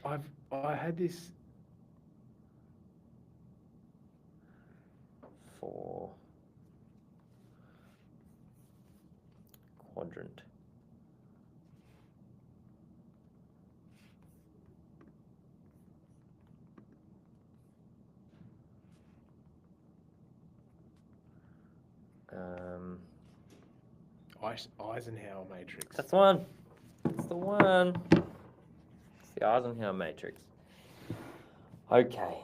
I had this. 4 quadrant. Eisenhower matrix. That's the one. That's the one. It's the Eisenhower matrix. Okay.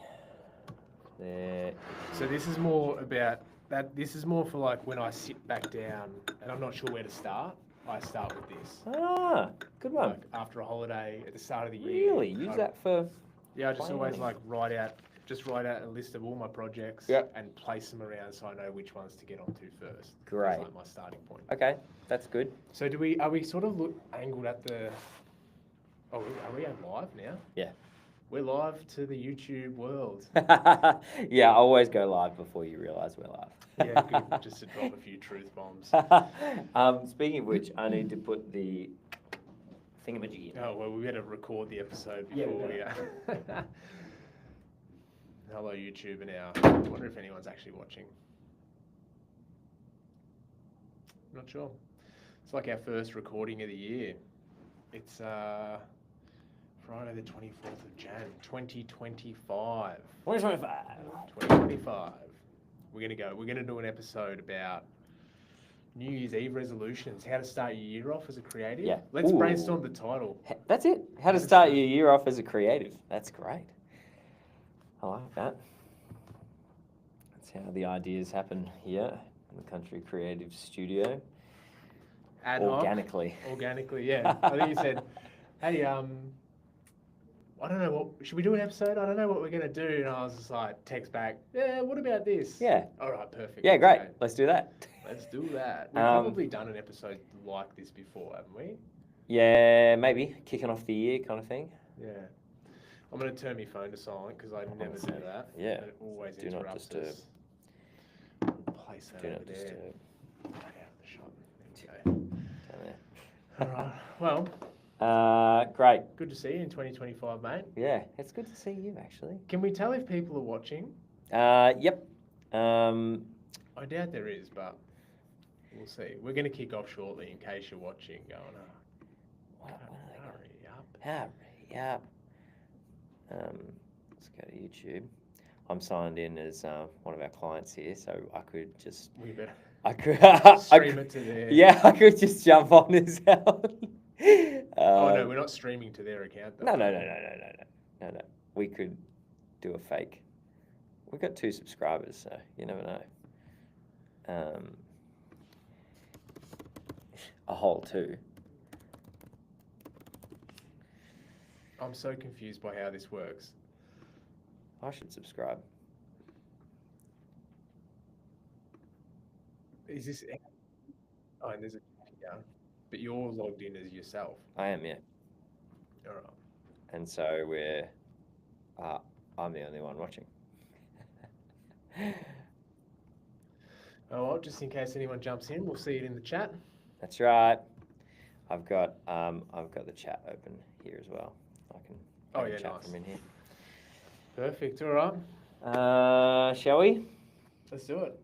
There. So this is more about that. This is more for like when I sit back down and I'm not sure where to start. I start with this. Ah, good one. Like after a holiday at the start of the year. Really? Use that for... Yeah, I just always planning. write out a list of all my projects and place them around so I know which ones to get onto first. Great. That's like my starting point. Okay, that's good. So are we sort of angled at the? Oh, are we live now? Yeah. We're live to the YouTube world. Yeah, I always go live before you realise we're live. Yeah, good. Just to drop a few truth bombs. Speaking of which, I need to put the thingamajig in. Oh, well, we better record the episode before we... Hello, YouTube, now. I wonder if anyone's actually watching. Not sure. It's like our first recording of the year. It's Friday the 24th of Jan, 2025. 2025. 2025. We're gonna do an episode about New Year's Eve resolutions, how to start your year off as a creative. Yeah. Let's Ooh. brainstorm the title. That's it. How to start your year off as a creative. That's great. I like that. That's how the ideas happen here in the Country Creative Studio. Ad hoc. Organically, yeah. I think you said, hey, I don't know what, should we do an episode? I don't know what we're going to do. And I was just like, text back, yeah, what about this? Yeah. All right, perfect. Yeah, great. Okay. Let's do that. Let's do that. We've probably done an episode like this before, haven't we? Yeah, maybe. Kicking off the year kind of thing. Yeah. I'm going to turn my phone to silent because I never do that. Yeah. It always Do not interrupts disturb. us. Place that Do over not there. disturb. Out of the shot. Okay. Down there. All right. Well, great. good to see you in 2025, mate. Yeah, it's good to see you actually. Can we tell if people are watching? Yep. I doubt there is, but we'll see. We're going to kick off shortly in case you're watching going, hurry up. Hurry up. Let's go to YouTube. I'm signed in as one of our clients here, so I could just... We better I stream it to there. Yeah, I could just jump on his house. Oh, no, we're not streaming to their account, though. No. We could do a fake. We've got 2 subscribers, so you never know. A whole 2. I'm so confused by how this works. I should subscribe. Is this... Oh, and there's a... Yeah. But you're logged in as yourself. I am, yeah. All right. And so we're... I'm the only one watching. Oh, well, just in case anyone jumps in, we'll see it in the chat. That's right. I've got the chat open here as well. I can chat nice. from in here. Perfect. All right. Shall we? Let's do it.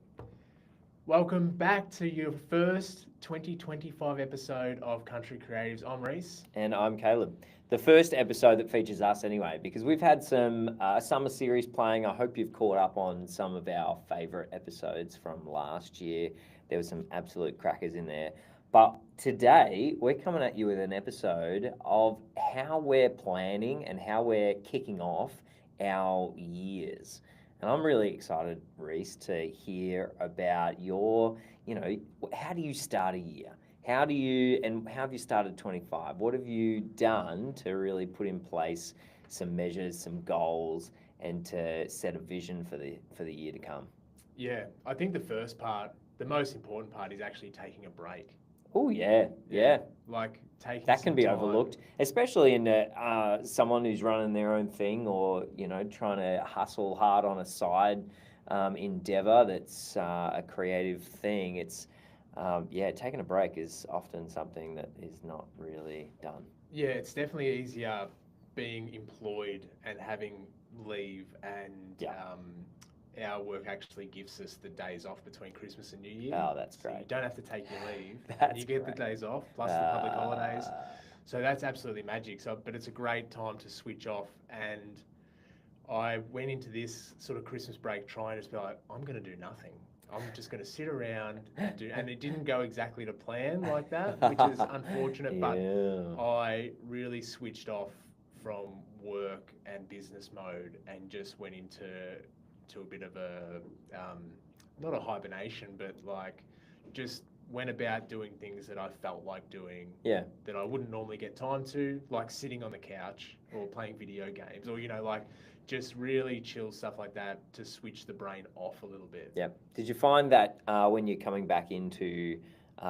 Welcome back to your first 2025 episode of Country Creatives. I'm Reese. And I'm Caleb. The first episode that features us anyway, because we've had some summer series playing. I hope you've caught up on some of our favourite episodes from last year. There were some absolute crackers in there. But today, we're coming at you with an episode of how we're planning and how we're kicking off our years. And I'm really excited, Reese, to hear about your, how do you start a year? How have you started 25? What have you done to really put in place some measures, some goals, and to set a vision for the year to come? Yeah, I think the most important part is actually taking a break. Oh, yeah. Like taking that can be time. overlooked, especially in someone who's running their own thing or, trying to hustle hard on a side endeavor that's a creative thing. It's, taking a break is often something that is not really done. Yeah, it's definitely easier being employed and having leave and our work actually gives us the days off between Christmas and New Year. Oh, that's so great. You don't have to take your leave. That's you get great. the days off plus the public holidays. So that's absolutely magic. But it's a great time to switch off. And I went into this sort of Christmas break trying to be like, I'm going to do nothing. I'm just going to sit around and and it didn't go exactly to plan like that, which is unfortunate. But I really switched off from work and business mode and just went into a bit of a not a hibernation, but like just went about doing things that I felt like doing that I wouldn't normally get time to, like sitting on the couch or playing video games or, like just really chill stuff like that to switch the brain off a little bit. Yeah. Did you find that when you're coming back into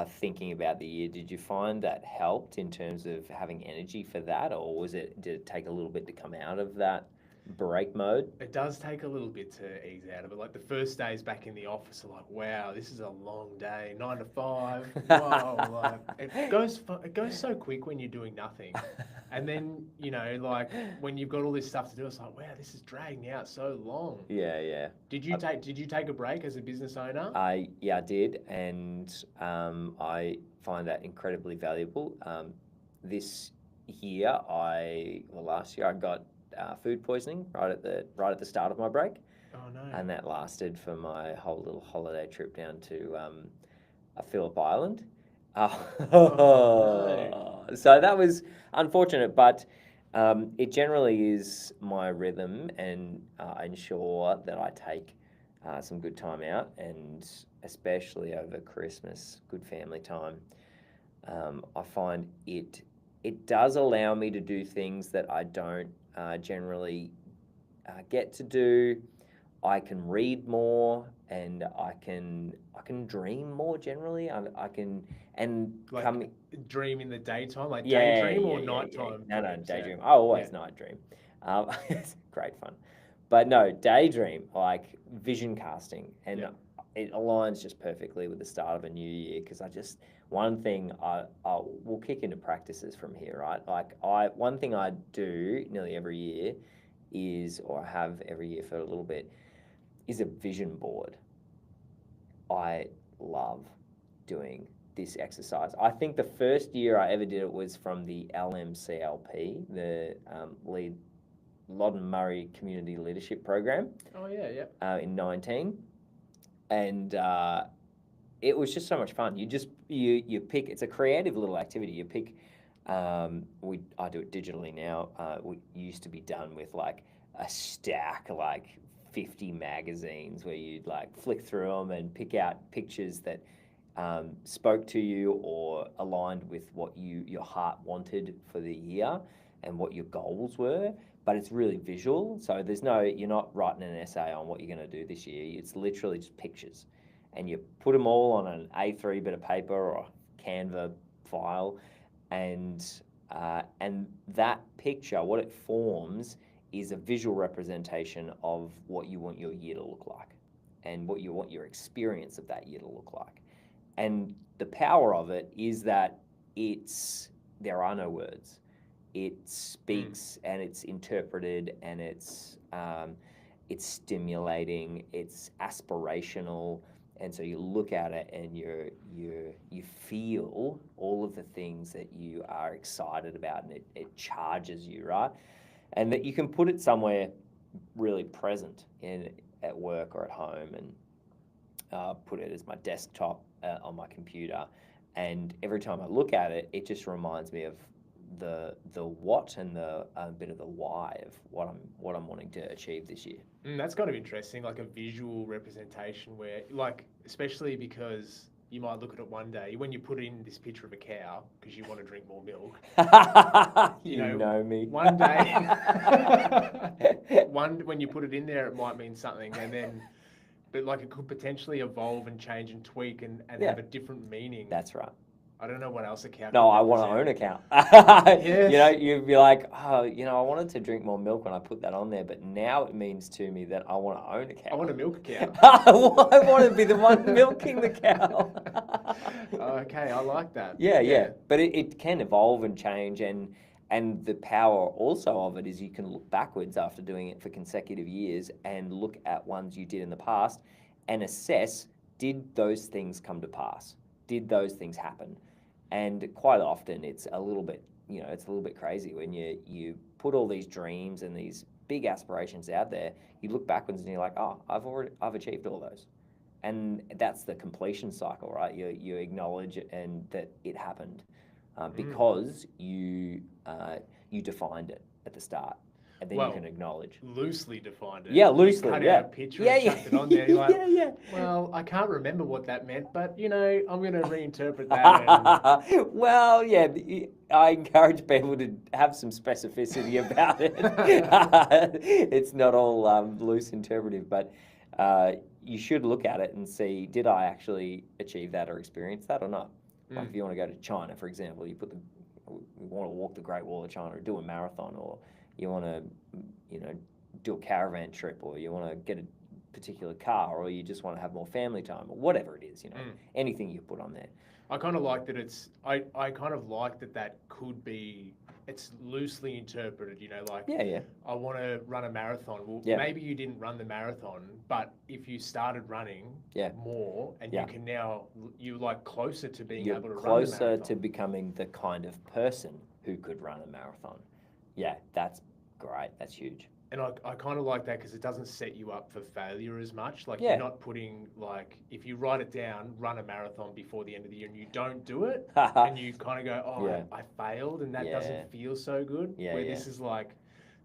thinking about the year, did you find that helped in terms of having energy for that, or did it take a little bit to come out of that break mode? It does take a little bit to ease out of it. Like the first days back in the office are like, wow, this is a long day, 9 to 5. Whoa, like it goes so quick when you're doing nothing. And then, like when you've got all this stuff to do, it's like, wow, this is dragging out so long. Yeah. Did you take a break as a business owner? I did, and I find that incredibly valuable. This year, last year I got food poisoning right at the start of my break. Oh no! And that lasted for my whole little holiday trip down to Phillip Island. No. So that was unfortunate, but it generally is my rhythm, and I ensure that I take some good time out, and especially over Christmas, good family time. I find it does allow me to do things that I don't generally get to do. I can read more, and I can dream more generally. I can dream in the daytime, like daydream or nighttime. No, daydream. I always night dream. It's great fun, but no, daydream, like vision casting, and it aligns just perfectly with the start of a new year, because one thing we'll kick into practices from here, right? Like one thing I do nearly every year or have every year for a little bit, is a vision board. I love doing this exercise. I think the first year I ever did it was from the LMCLP, the Loddon Murray Community Leadership Program. Oh yeah. In 19, and it was just so much fun. You pick. It's a creative little activity. You pick. I do it digitally now. We used to be done with like a stack, like 50 magazines, where you'd like flick through them and pick out pictures that spoke to you or aligned with what your heart wanted for the year and what your goals were. But it's really visual, so you're not writing an essay on what you're going to do this year. It's literally just pictures, and you put them all on an A3 bit of paper or a Canva file, and that picture, what it forms, is a visual representation of what you want your year to look like, and what you want your experience of that year to look like. And the power of it is that there are no words. It speaks and it's interpreted, and it's stimulating, it's aspirational, and so you look at it and you feel all of the things that you are excited about, and it charges you, right? And that you can put it somewhere really present at work or at home, and put it as my desktop on my computer, and every time I look at it, it just reminds me of the what and the bit of the why of what I'm wanting to achieve this year. That's kind of interesting, like a visual representation where, like, especially because you might look at it one day when you put in this picture of a cow because you want to drink more milk. you know me. One day, when you put it in there, it might mean something, but like it could potentially evolve and change and tweak and have a different meaning. That's right. I don't know what else a cow. No, I want to own a cow. Yes. You'd be like, I wanted to drink more milk when I put that on there, but now it means to me that I want to own a cow. I want to milk a cow. I want to be the one milking the cow. Okay, I like that. Yeah. But it can evolve and change, and And the power also of it is you can look backwards after doing it for consecutive years and look at ones you did in the past and assess, did those things come to pass? Did those things happen? And quite often it's a little bit, it's a little bit crazy when you put all these dreams and these big aspirations out there, you look backwards and you're like, oh, I've achieved all those. And that's the completion cycle, right? You acknowledge and that it happened. Because you defined it at the start, and then you can acknowledge. Loosely defined it. Yeah, loosely. Cut out a picture and chucked it on there. You're like, well, I can't remember what that meant, but I'm going to reinterpret that. Well, yeah, I encourage people to have some specificity about it. It's not all loose interpretive, but you should look at it and see, did I actually achieve that or experience that or not? Like if you want to go to China, for example, you want to walk the Great Wall of China or do a marathon, or you want to, do a caravan trip, or you want to get a particular car, or you just want to have more family time, or whatever it is, anything you put on there. I kind of like that I kind of like that could be, it's loosely interpreted, like, I want to run a marathon. Well, maybe you didn't run the marathon, but if you started running more and you can now, you're like closer to being able to run the marathon. Closer to becoming the kind of person who could run a marathon. Yeah, that's great. That's huge. And I kind of like that because it doesn't set you up for failure as much. Like you're not putting, like, if you write it down, run a marathon before the end of the year and you don't do it and you kind of go, I failed and that doesn't feel so good. This is like,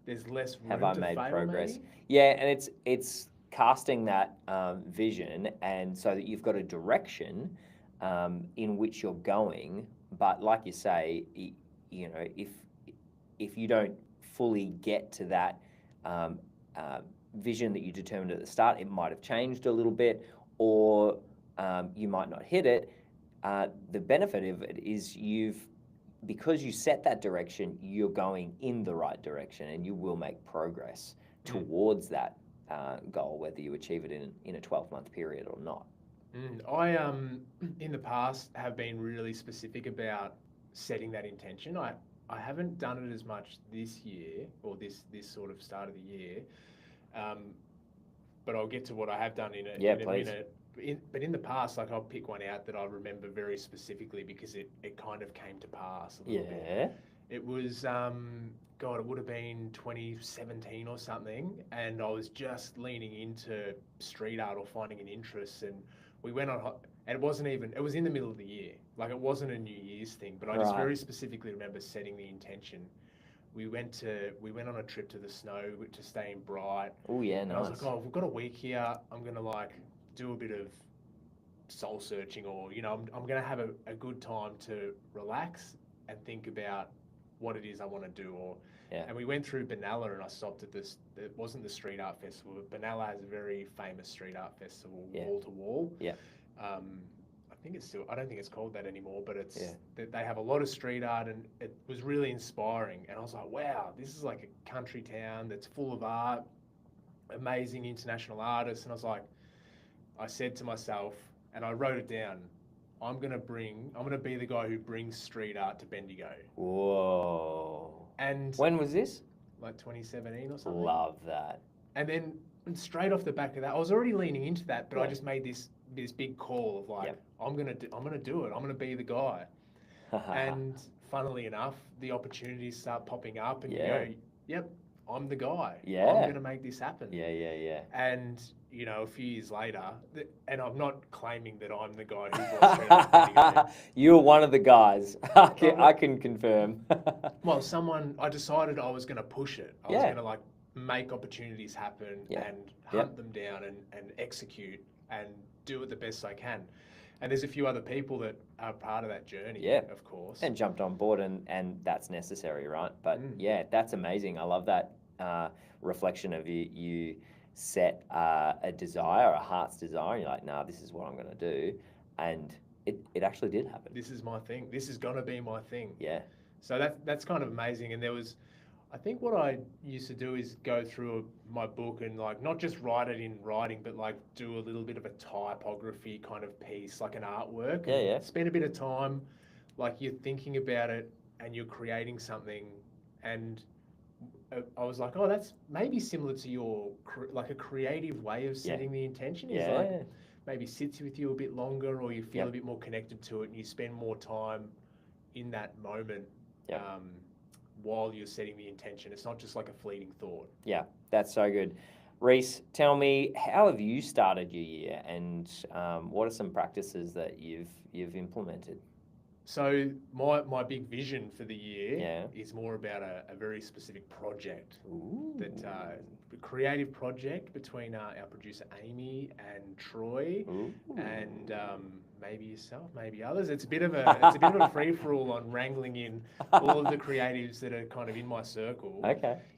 there's less room Have I to made fail, progress? maybe? Yeah, and it's casting that vision, and so that you've got a direction in which you're going. But like you say, if you don't fully get to that vision that you determined at the start, it might have changed a little bit, or you might not hit it. The benefit of it is because you set that direction, you're going in the right direction, and you will make progress towards that goal, whether you achieve it in a 12-month period or not. I in the past have been really specific about setting that intention. I haven't done it as much this year, or this sort of start of the year, but I'll get to what I have done in a minute. But in the past, like, I'll pick one out that I remember very specifically because it kind of came to pass a little bit. It was, it would have been 2017 or something, and I was just leaning into street art or finding an interest, and we went on, and it was in the middle of the year. Like, it wasn't a New Year's thing, but I just very specifically remember setting the intention. We went on a trip to the snow to stay in Bright. Oh yeah, nice. I was like, we've got a week here. I'm gonna do a bit of soul searching, or I'm gonna have a good time to relax and think about what it is I want to do. And we went through Benalla, and I stopped at this. It wasn't the street art festival, but Benalla has a very famous street art festival, wall to wall. Yeah. I think it's still, I don't think it's called that anymore, but they have a lot of street art, and it was really inspiring. And I was like, wow, this is like a country town that's full of art, amazing international artists. And I said to myself, and I wrote it down, I'm going to be the guy who brings street art to Bendigo. Whoa. And when was this? Like 2017 or something. Love that. And then straight off the back of that, I was already leaning into that, but I just made this big call of like, I'm gonna do it. I'm gonna be the guy. And funnily enough, the opportunities start popping up, and you go, yep, I'm the guy. Yeah. I'm gonna make this happen. Yeah. And a few years later, and I'm not claiming that I'm the guy who brought straight up. You're one of the guys. I can confirm. Well, I decided I was gonna push it. I was gonna make opportunities happen and hunt them down and execute and do it the best I can. And there's a few other people that are part of that journey, of course. And jumped on board, and that's necessary, right? But that's amazing. I love that reflection of you set a desire, a heart's desire, and you're like, nah, this is what I'm going to do. And it actually did happen. This is my thing. This is going to be my thing. Yeah. So that's kind of amazing. And I think what I used to do is go through my book and not just write it in writing, but do a little bit of a typography kind of piece, like an artwork. Yeah. Spend a bit of time, you're thinking about it and you're creating something And I was like, oh, that's maybe similar to your like a creative way of setting the intention. Is like maybe sits with you a bit longer, or you feel a bit more connected to it, and you spend more time in that moment while you're setting the intention. It's not just like a fleeting thought. Yeah, that's so good. Reese, tell me, how have you started your year, and what are some practices that you've implemented? So my big vision for the year is more about a very specific project. That a creative project between our producer Amy and Troy, and maybe yourself, maybe others. It's a bit of a free for all on wrangling in all of the creatives that are kind of in my circle,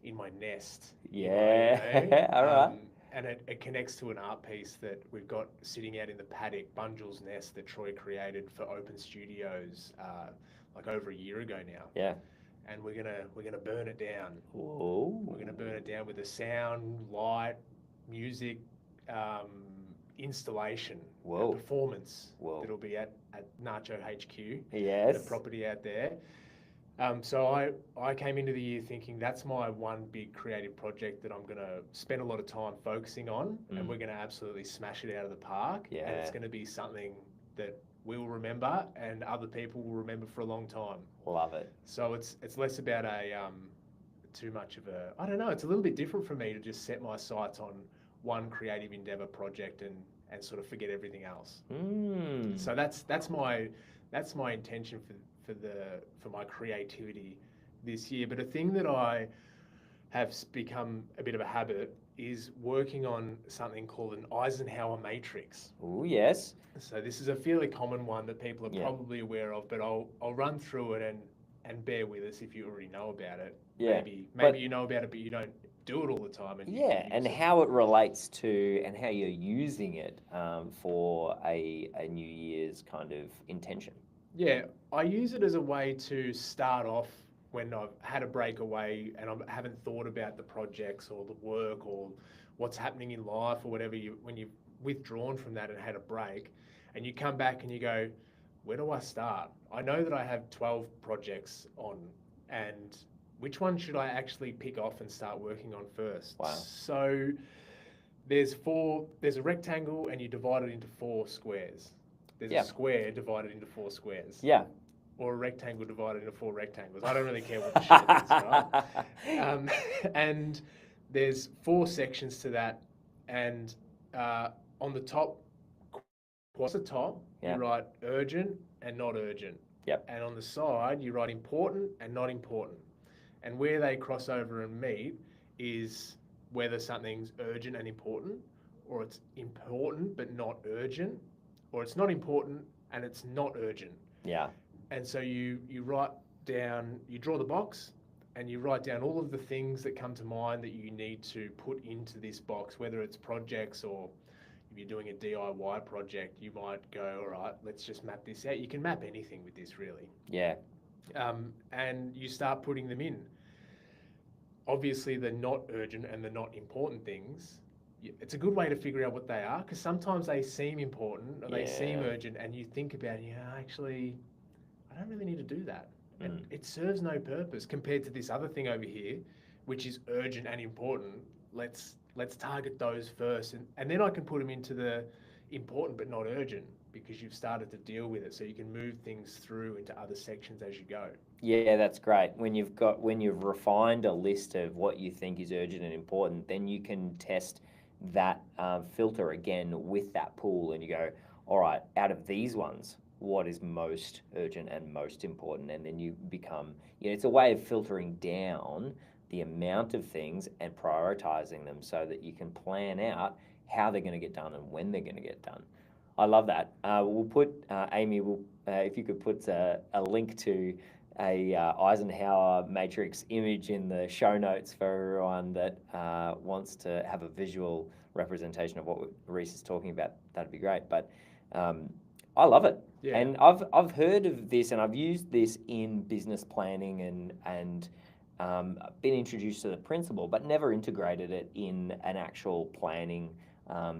in my nest. Yeah, all right. And it connects to an art piece that we've got sitting out in the paddock, Bunjil's Nest, that Troy created for Open Studios like over a year ago now. Yeah. And we're gonna burn it down. Whoa. We're gonna burn it down with the sound, light, music, installation, performance that'll be at Nacho HQ. Yes. The property out there. So I came into the year thinking that's my one big creative project that I'm going to spend a lot of time focusing on, and we're going to absolutely smash it out of the park. Yeah. And it's going to be something that we'll remember and other people will remember for a long time. Love it. So it's less about too much of a, I don't know, it's a little bit different for me to just set my sights on one creative endeavor project and sort of forget everything else. So that's my intention for my creativity this year. But a thing that I have become a bit of a habit is working on something called an Eisenhower matrix. Oh, yes. So this is a fairly common one that people are probably aware of, but I'll run through it and bear with us if you already know about it. Yeah. Maybe you know about it, but you don't do it all the time. And how it relates to and how you're using it for a New Year's kind of intention. Yeah, I use it as a way to start off when I've had a breakaway and I haven't thought about the projects or the work or what's happening in life or whatever. When you've withdrawn from that and had a break, and you come back and you go, where do I start? I know that I have 12 projects on, and which one should I actually pick off and start working on first? Wow. So there's a rectangle and you divide it into 4 squares. There's a square divided into 4 squares. Yeah. Or a rectangle divided into 4 rectangles. I don't really care what the shape is, right? And there's 4 sections to that. And on the top, across the top, you write urgent and not urgent. Yep. And on the side, you write important and not important. And where they cross over and meet is whether something's urgent and important, or it's important but not urgent, or it's not important and it's not urgent. Yeah. And so you write down, you draw the box and you write down all of the things that come to mind that you need to put into this box, whether it's projects or if you're doing a DIY project, you might go, all right, let's just map this out. You can map anything with this, really. Yeah. And you start putting them in. Obviously, the not urgent and the not important things, it's a good way to figure out what they are, because sometimes they seem important or they seem urgent, and you think about, actually, I don't really need to do that. And it serves no purpose compared to this other thing over here, which is urgent and important. Let's target those first, and then I can put them into the important but not urgent, because you've started to deal with it, so you can move things through into other sections as you go. Yeah, that's great. When you've refined a list of what you think is urgent and important, then you can test that filter again with that pool, and you go, all right, out of these ones, what is most urgent and most important? And then you become, it's a way of filtering down the amount of things and prioritizing them so that you can plan out how they're going to get done and when they're going to get done. I love that. We'll put, Amy, if you could put a link to a Eisenhower matrix image in the show notes for everyone that wants to have a visual representation of what Reese is talking about. That'd be great. But I love it. Yeah. And I've heard of this, and I've used this in business planning and been introduced to the principle, but never integrated it in an actual planning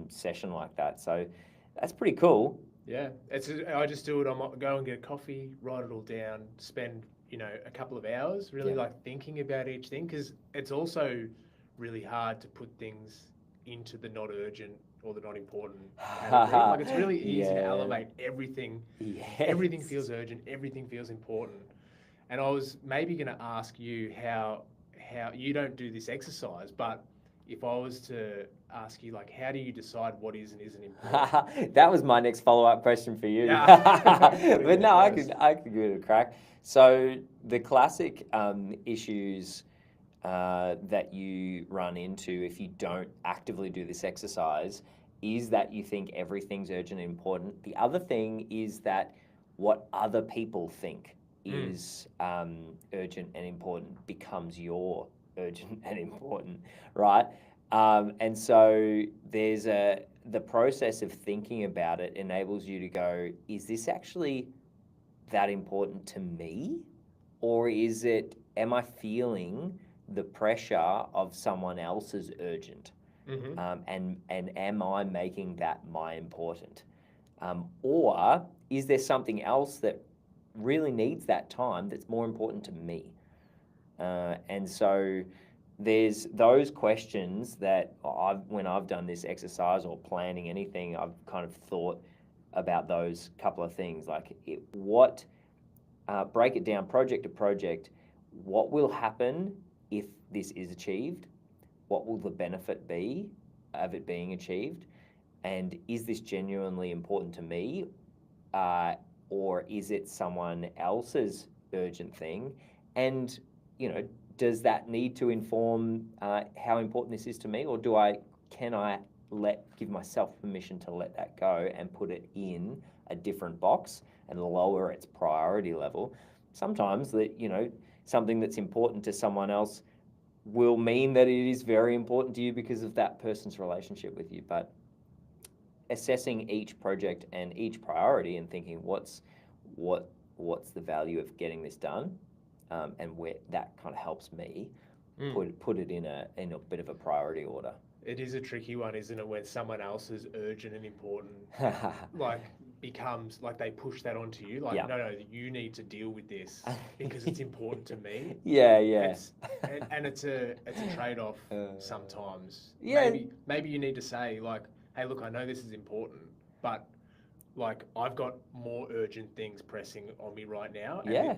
session like that. So that's pretty cool. Yeah, I just do it. I go and get a coffee, write it all down, spend a couple of hours, really Yeah. like thinking about each thing, because it's also really hard to put things into the not urgent or the not important category. Like it's really easy to Yeah. elevate everything. Yes. Everything feels urgent. Everything feels important. And I was maybe going to ask you how you don't do this exercise, but if I was to ask you, like, how do you decide what is and isn't important? That was my next follow-up question for you. Yeah. But no, I could give it a crack. So the classic issues that you run into if you don't actively do this exercise is that you think everything's urgent and important. The other thing is that what other people think is urgent and important becomes your urgent and important, right? And so the process of thinking about it enables you to go, is this actually that important to me? Or am I feeling the pressure of someone else's urgent? And am I making that my important? Or is there something else that really needs that time that's more important to me? And so there's those questions that when I've done this exercise or planning anything, I've kind of thought about those couple of things, like break it down project to project. What will happen if this is achieved? What will the benefit be of it being achieved? And is this genuinely important to me? Or is it someone else's urgent thing? And, does that need to inform how important this is to me? Or can I give myself permission to let that go and put it in a different box and lower its priority level? Sometimes something that's important to someone else will mean that it is very important to you because of that person's relationship with you. But assessing each project and each priority and thinking what's the value of getting this done, and where that kind of helps me put it in a bit of a priority order. It is a tricky one, isn't it, when someone else's urgent and important becomes like they push that onto you. Like, no, you need to deal with this because it's important to me. Yeah. And it's a trade-off sometimes. Yeah. Maybe you need to say, like, hey, look, I know this is important, but like I've got more urgent things pressing on me right now. And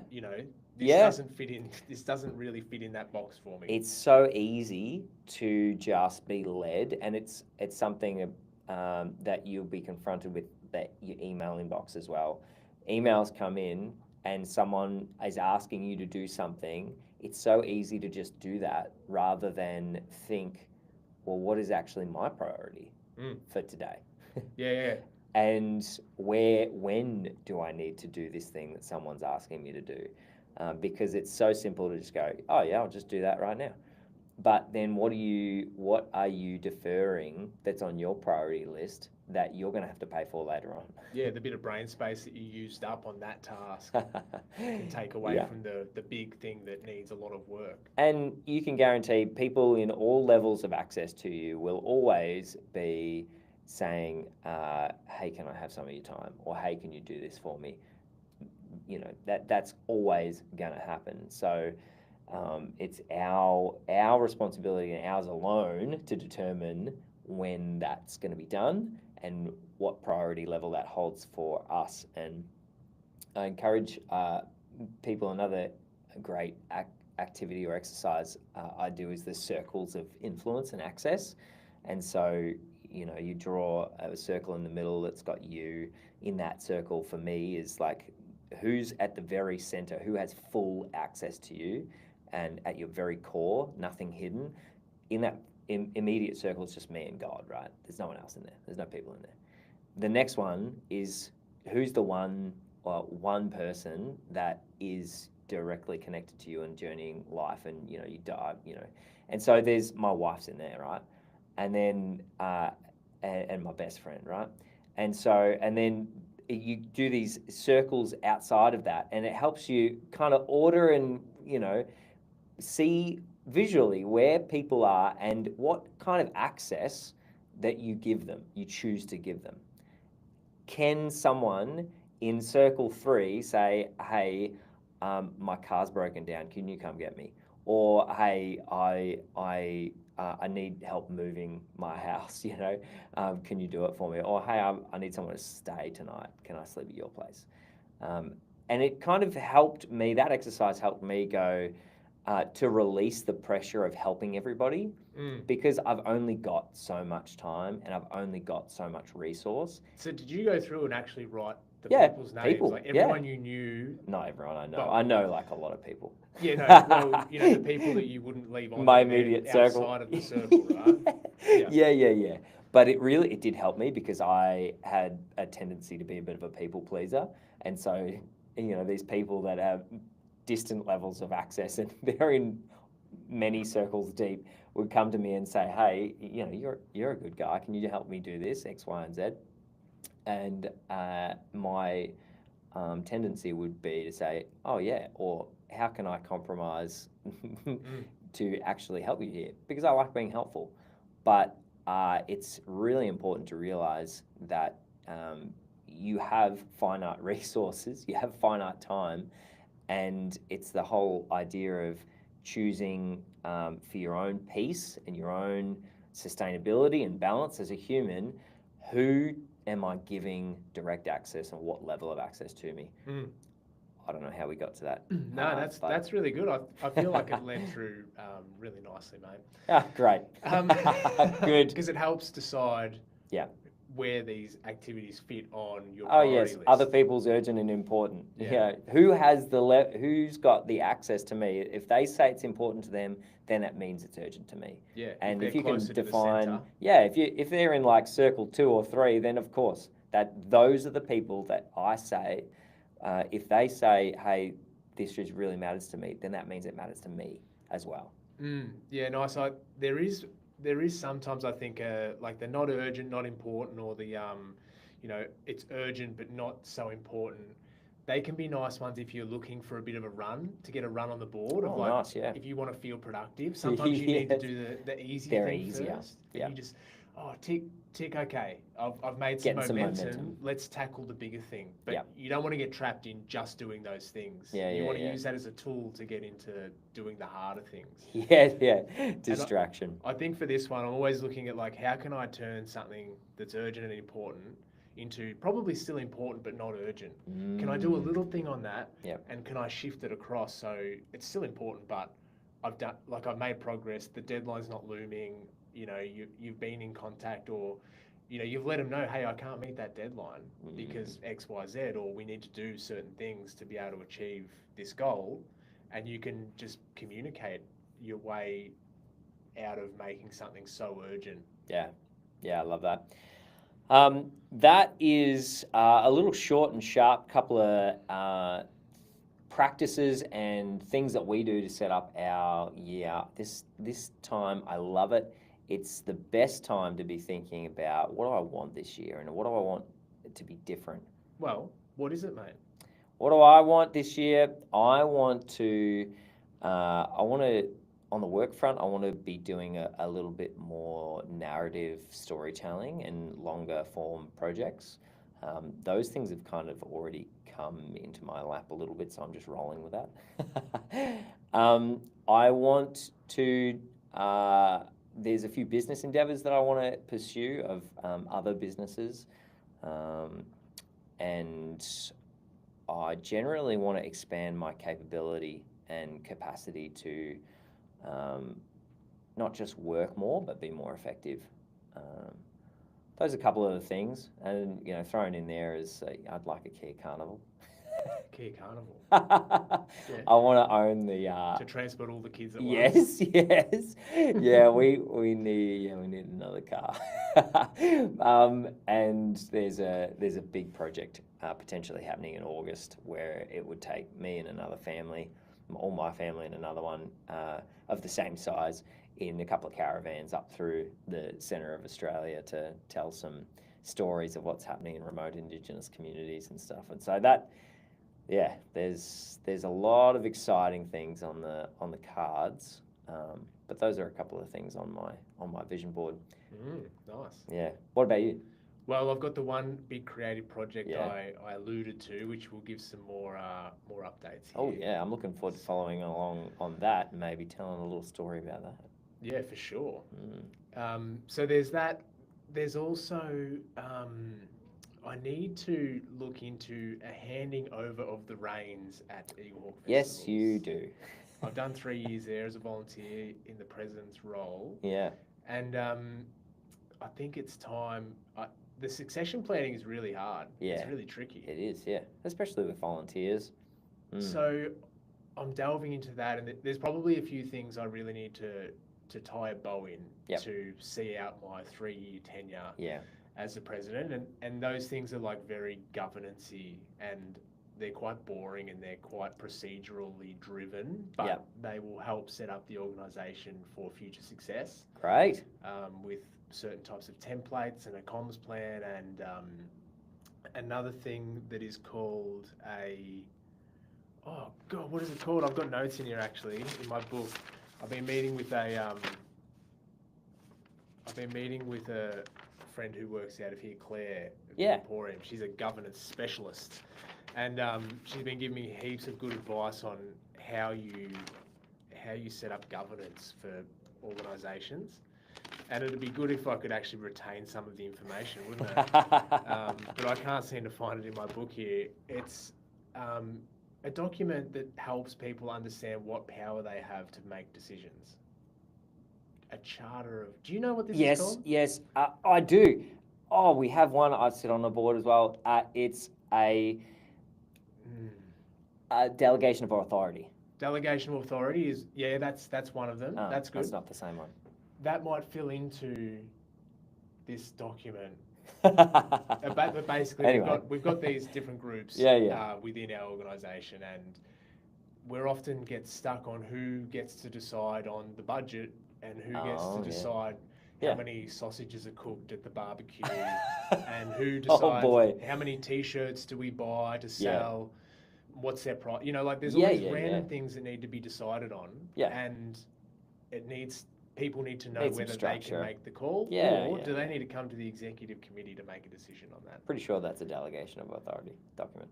this doesn't really fit in that box for me. It's so easy to just be led, and it's something that you'll be confronted with, that your email inbox as well. Emails come in and someone is asking you to do something. It's so easy to just do that rather than think, well, what is actually my priority for today? Yeah. And when do I need to do this thing that someone's asking me to do? Because it's so simple to just go, oh yeah, I'll just do that right now. But then what are you deferring that's on your priority list that you're going to have to pay for later on? Yeah, the bit of brain space that you used up on that task can take away from the big thing that needs a lot of work. And you can guarantee people in all levels of access to you will always be saying, hey, can I have some of your time? Or hey, can you do this for me? That's always going to happen. So it's our responsibility and ours alone to determine when that's going to be done and what priority level that holds for us. And I encourage people, another great activity or exercise I do is the circles of influence and access. And so you draw a circle in the middle that's got you. In that circle, for me, is like who's at the very center, who has full access to you, and at your very core, nothing hidden. In that immediate circle, it's just me and God, right? There's no one else in there. There's no people in there. The next one is who's the one person that is directly connected to you and journeying life, and you die, and so there's my wife's in there, right? And then and my best friend, right? And then you do these circles outside of that, and it helps you kind of order and see visually where people are and what kind of access that you choose to give them. Can someone in circle 3 say, hey, my car's broken down. Can you come get me? Or hey, I need help moving my house. You know, can you do it for me? Or hey, I need someone to stay tonight. Can I sleep at your place? And it kind of helped me. That exercise helped me go to release the pressure of helping everybody, because I've only got so much time and I've only got so much resource. So did you go through and actually write the people's names? Like everyone you knew? Not everyone I know. But I know like a lot of people. Yeah, no, well, you know, the people that you wouldn't leave on my immediate circle. Outside of the circle, right? Yeah. But it did help me because I had a tendency to be a bit of a people pleaser. And so, you know, these people that have distant levels of access and they're in many circles deep would come to me and say, hey, you know, you're a good guy. Can you help me do this, X, Y, and Z? And my tendency would be to say, oh yeah, or how can I compromise to actually help you here? Because I like being helpful. But it's really important to realize that you have finite resources, you have finite time, and it's the whole idea of choosing for your own peace and your own sustainability and balance as a human, who am I giving direct access and what level of access to me? I don't know how we got to that. No, that's really good. I feel like it led through really nicely, mate. Ah, great. Good. Because it helps decide where these activities fit on your priority list. Other people's urgent and important. Yeah. Who's got the access to me? If they say it's important to them, then that means it's urgent to me. Yeah. And if you can define, if they're in like circle 2 or 3, then of course those are the people that I say. If they say, hey, this just really matters to me, then that means it matters to me as well. Yeah, nice. There is sometimes I think like they're not urgent, not important, or the you know, it's urgent but not so important. They can be nice ones if you're looking for a bit of a run, to get a run on the board. Oh, like, nice, yeah. If you want to feel productive, sometimes you need to do the easy thing first. Yeah. You just, tick, okay, I've made some momentum. Let's tackle the bigger thing. But you don't want to get trapped in just doing those things. You want to use that as a tool to get into doing the harder things. Yeah. Distraction. I think for this one, I'm always looking at like, how can I turn something that's urgent and important into probably still important but not urgent? Can I do a little thing on that? And can I shift it across so it's still important, but I've made progress, the deadline's not looming, you know, you've been in contact, or you know, you've let them know, hey, I can't meet that deadline because X, Y, Z, or we need to do certain things to be able to achieve this goal, and you can just communicate your way out of making something so urgent. Yeah, I love that. That is a little short and sharp couple of practices and things that we do to set up our year. This time, I love it. It's the best time to be thinking about, what do I want this year and what do I want to be different? Well, what is it, mate? What do I want this year? I want to, on the work front, I want to be doing a little bit more narrative storytelling and longer form projects. Those things have kind of already come into my lap a little bit, so I'm just rolling with that. I want to, there's a few business endeavors that I want to pursue of other businesses. And I generally want to expand my capability and capacity to not just work more, but be more effective. Those are a couple of the things, and you know, thrown in there is I'd like a Kia Carnival. Kia Carnival. I want to own the to transport all the kids at once. Yes. Yeah, we need another car. And there's a big project potentially happening in August where it would take me and another family, or my family and another one of the same size, in a couple of caravans up through the centre of Australia to tell some stories of what's happening in remote Indigenous communities and stuff. And so that, there's a lot of exciting things on the cards, but those are a couple of things on my vision board. Nice. Yeah. What about you? Well, I've got the one big creative project Yeah. I alluded to, which will give some more updates Oh here. yeah, I'm looking forward to following along on that and maybe telling a little story about that. Yeah, for sure. Mm. So there's that. There's also I need to look into a handing over of the reins at Eaglehawk Festivals. Yes, you do. I've done 3 years there as a volunteer in the president's role. Yeah. And I think it's time. The succession planning is really hard. Yeah. It's really tricky. It is, yeah, especially with volunteers. Mm. So I'm delving into that, and there's probably a few things I really need to tie a bow in to see out my 3-year tenure as the president. And those things are like very governance-y, and they're quite boring and they're quite procedurally driven, but they will help set up the organisation for future success. Great. With certain types of templates and a comms plan, and another thing that is called what is it called? I've got notes in here actually in my book. I've been meeting with a friend who works out of here, Claire, at the Emporium. She's a governance specialist, and she's been giving me heaps of good advice on how you set up governance for organisations. And it'd be good if I could actually retain some of the information, wouldn't it? But I can't seem to find it in my book here. It's a document that helps people understand what power they have to make decisions. A charter of... Do you know what this is called? Yes, I do. Oh, we have one. I sit on the board as well. It's a delegation of authority. Delegation of authority is... Yeah, that's one of them. That's good. That's not the same one. That might fill into this document. But basically, anyway. we've got these different groups within our organisation, and we're often get stuck on who gets to decide on the budget and who gets to decide how many sausages are cooked at the barbecue and who decides how many T-shirts do we buy to sell, what's their price. You know, like there's all these random things that need to be decided on, and people need to know whether they can make the call, or do they need to come to the executive committee to make a decision on that? Pretty sure that's a delegation of authority document.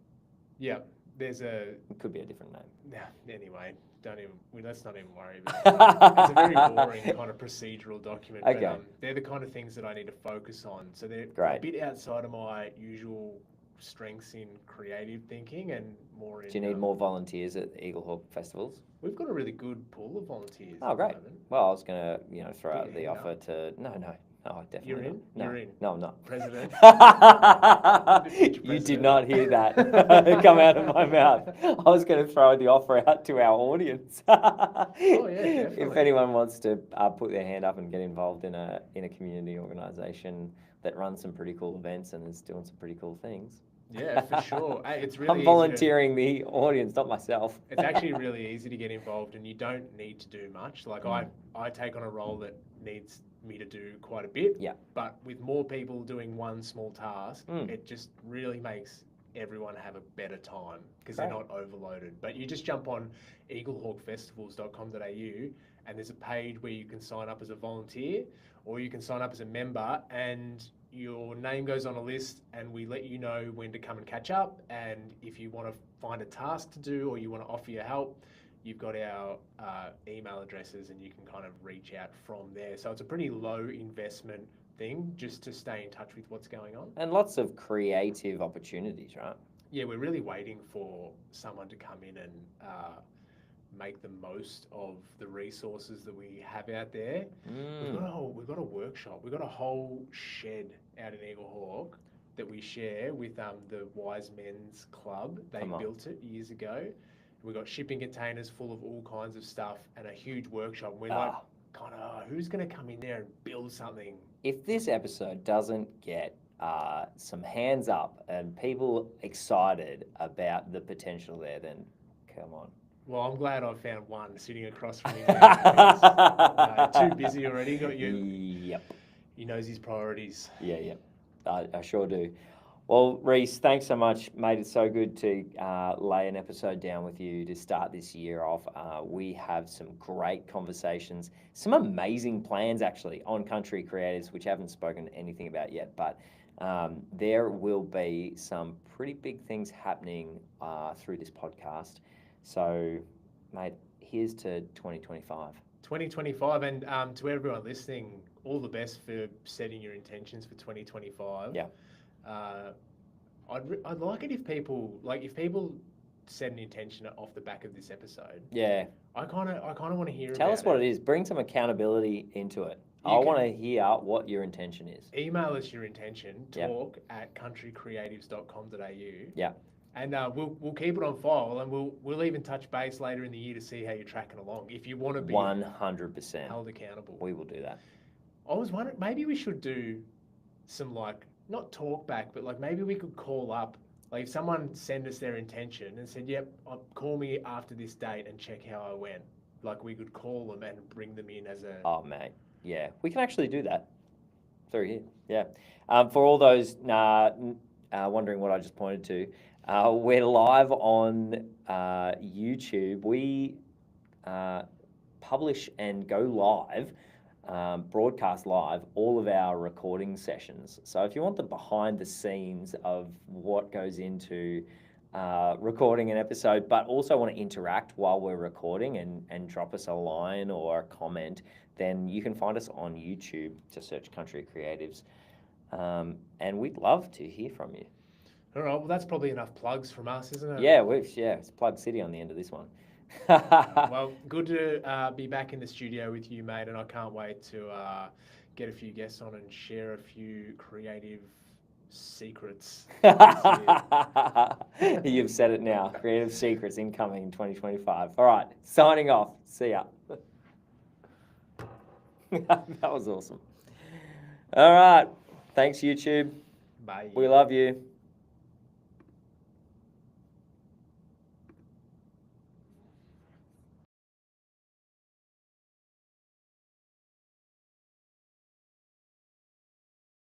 Yeah, it could be a different name. Yeah. Anyway, let's not even worry about it. It's a very boring kind of procedural document. Okay. But they're the kind of things that I need to focus on. So they're a bit outside of my usual strengths in creative thinking and more in... Do you need more volunteers at Eaglehawk festivals? We've got a really good pool of volunteers. Oh, great. Well, I was going to, throw out the offer to... No, definitely You're in? not. You're in. No, I'm not. President. You did not hear that come out of my mouth. I was going to throw the offer out to our audience. Definitely. If anyone wants to put their hand up and get involved in a community organisation that runs some pretty cool events and is doing some pretty cool things. Yeah, for sure. Hey, it's really I'm volunteering the audience, not myself. It's actually really easy to get involved, and you don't need to do much. Like I take on a role that needs me to do quite a bit. Yeah. But with more people doing one small task, it just really makes everyone have a better time because they're not overloaded. But you just jump on eaglehawkfestivals.com.au and there's a page where you can sign up as a volunteer or you can sign up as a member, and your name goes on a list and we let you know when to come and catch up. And if you want to find a task to do or you want to offer your help, you've got our email addresses and you can kind of reach out from there. So it's a pretty low investment thing just to stay in touch with what's going on. And lots of creative opportunities, right? Yeah, we're really waiting for someone to come in and make the most of the resources that we have out there. We've got a workshop. We've got a whole shed out in Eaglehawk that we share with the Wise Men's Club. They built it years ago. We've got shipping containers full of all kinds of stuff and a huge workshop. We're like, who's going to come in there and build something? If this episode doesn't get some hands up and people excited about the potential there, then come on. Well, I'm glad I found one sitting across from him. Too busy already. Got you. Yep. He knows his priorities. Yeah. I sure do. Well, Reese, thanks so much, mate. It's so good to lay an episode down with you to start this year off. We have some great conversations, some amazing plans actually on Country Creatives, which I haven't spoken anything about yet, but there will be some pretty big things happening through this podcast. So, mate, here's to 2025. 2025, and to everyone listening, all the best for setting your intentions for 2025. Yeah. I'd like it if people set an intention off the back of this episode. Yeah. I kind of want to hear. Tell us what it is. Bring some accountability into it. I want to hear what your intention is. Email us your intention. talk@countrycreatives.com.au. Yeah. And we'll keep it on file, and we'll even touch base later in the year to see how you're tracking along. If you want to be 100% held accountable, we will do that. I was wondering, maybe we should do some not talk back, but maybe we could call up. If someone send us their intention and said, "Yep, call me after this date and check how I went." We could call them and bring them in as a. Oh mate, yeah, we can actually do that through here. Yeah, for all those wondering what I just pointed to. We're live on YouTube. We publish and go live, broadcast live, all of our recording sessions. So if you want the behind the scenes of what goes into recording an episode, but also want to interact while we're recording and drop us a line or a comment, then you can find us on YouTube. Just search Country Creatives. And we'd love to hear from you. All right, well, that's probably enough plugs from us, isn't it? Yeah, it's Plug City on the end of this one. Well, good to be back in the studio with you, mate, and I can't wait to get a few guests on and share a few creative secrets. You've said it now. Creative secrets incoming in 2025. All right, signing off. See ya. That was awesome. All right, thanks, YouTube. Bye. We love you.